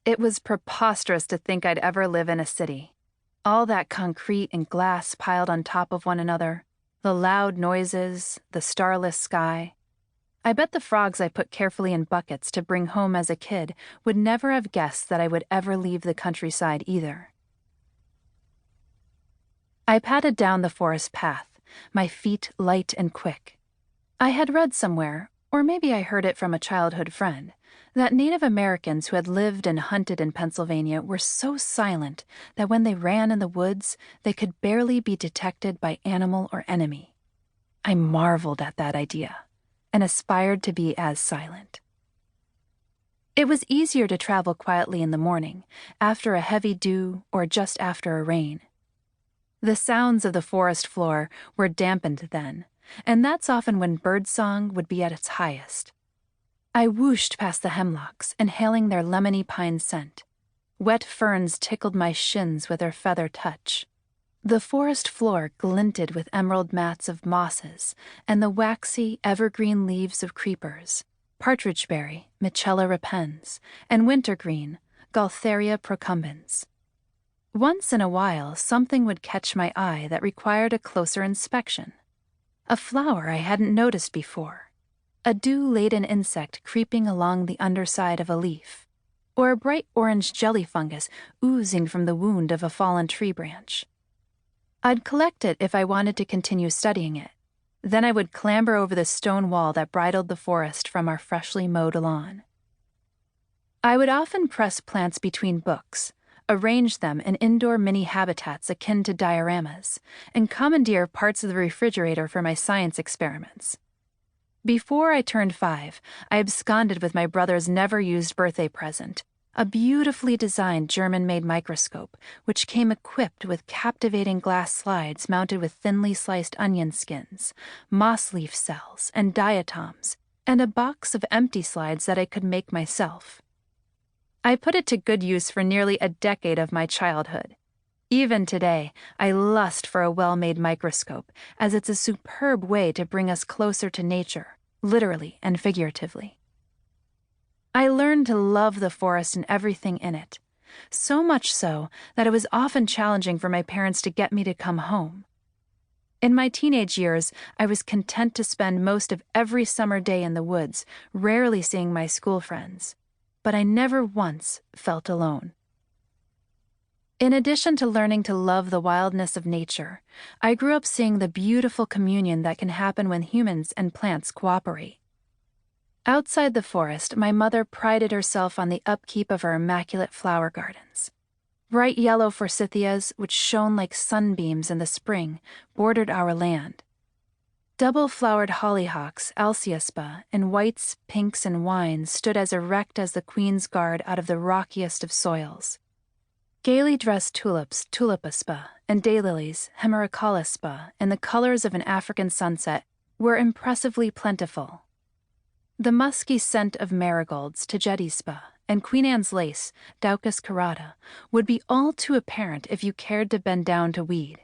It was preposterous to think I'd ever live in a city. All that concrete and glass piled on top of one another, the loud noises, the starless sky. I bet the frogs I put carefully in buckets to bring home as a kid would never have guessed that I would ever leave the countryside either. I padded down the forest path, my feet light and quick. I had read somewhere, or maybe I heard it from a childhood friend, that Native Americans who had lived and hunted in Pennsylvania were so silent that when they ran in the woods, they could barely be detected by animal or enemy. I marveled at that idea and aspired to be as silent. It was easier to travel quietly in the morning, after a heavy dew or just after a rain. The sounds of the forest floor were dampened then, and that's often when birdsong would be at its highest. I whooshed past the hemlocks, inhaling their lemony pine scent. Wet ferns tickled my shins with their feather touch. The forest floor glinted with emerald mats of mosses and the waxy, evergreen leaves of creepers, partridgeberry, Michella repens, and wintergreen, Gaultheria procumbens. Once in a while, something would catch my eye that required a closer inspection. A flower I hadn't noticed before, a dew-laden insect creeping along the underside of a leaf, or a bright orange jelly fungus oozing from the wound of a fallen tree branch. I'd collect it if I wanted to continue studying it. Then I would clamber over the stone wall that bridled the forest from our freshly mowed lawn. I would often press plants between books, arrange them in indoor mini habitats akin to dioramas, and commandeer parts of the refrigerator for my science experiments. Before I turned 5, I absconded with my brother's never-used birthday present, a beautifully designed German-made microscope, which came equipped with captivating glass slides mounted with thinly sliced onion skins, moss leaf cells, and diatoms, and a box of empty slides that I could make myself. I put it to good use for nearly a decade of my childhood. Even today, I lust for a well-made microscope, as it's a superb way to bring us closer to nature, literally and figuratively. I learned to love the forest and everything in it, so much so that it was often challenging for my parents to get me to come home. In my teenage years, I was content to spend most of every summer day in the woods, rarely seeing my school friends. But I never once felt alone. In addition to learning to love the wildness of nature, I grew up seeing the beautiful communion that can happen when humans and plants cooperate. Outside the forest, my mother prided herself on the upkeep of her immaculate flower gardens. Bright yellow forsythias, which shone like sunbeams in the spring, bordered our land. Double-flowered hollyhocks, alciaspa, and whites, pinks, and wines stood as erect as the Queen's Guard out of the rockiest of soils. Gaily dressed tulips, tulipaspa, and daylilies, hemerocallispa, in the colors of an African sunset, were impressively plentiful. The musky scent of marigolds, tagetispa, and Queen Anne's lace, Daucus carata, would be all too apparent if you cared to bend down to weed.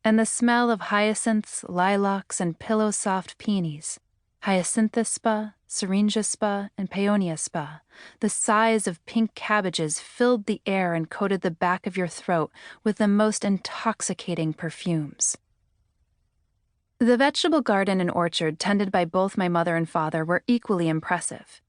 And the smell of hyacinths, lilacs, and pillow-soft peonies, hyacinthuspa, syringaspa, and peoniaspa, the size of pink cabbages, filled the air and coated the back of your throat with the most intoxicating perfumes. The vegetable garden and orchard tended by both my mother and father were equally impressive.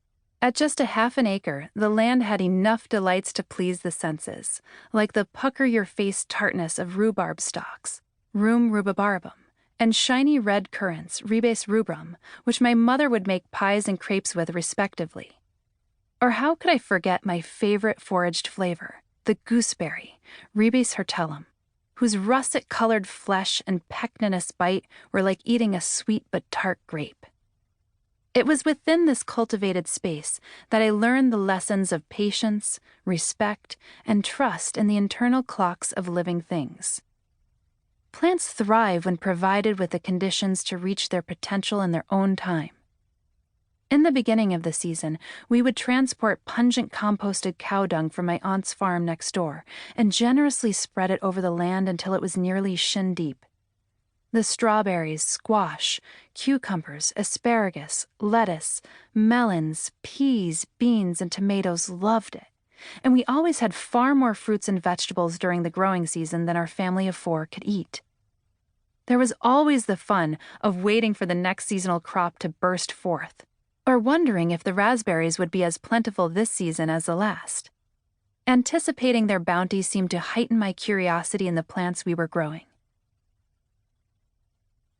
At just a half an acre, the land had enough delights to please the senses, like the pucker-your-face tartness of rhubarb stalks, Rum rhubarbum, and shiny red currants, Ribes rubrum, which my mother would make pies and crepes with respectively. Or how could I forget my favorite foraged flavor, the gooseberry, Ribes hortellum, whose russet-colored flesh and pectinous bite were like eating a sweet but tart grape. It was within this cultivated space that I learned the lessons of patience, respect, and trust in the internal clocks of living things. Plants thrive when provided with the conditions to reach their potential in their own time. In the beginning of the season, we would transport pungent composted cow dung from my aunt's farm next door and generously spread it over the land until it was nearly shin-deep. The strawberries, squash, cucumbers, asparagus, lettuce, melons, peas, beans, and tomatoes loved it, and we always had far more fruits and vegetables during the growing season than our family of 4 could eat. There was always the fun of waiting for the next seasonal crop to burst forth, or wondering if the raspberries would be as plentiful this season as the last. Anticipating their bounty seemed to heighten my curiosity in the plants we were growing.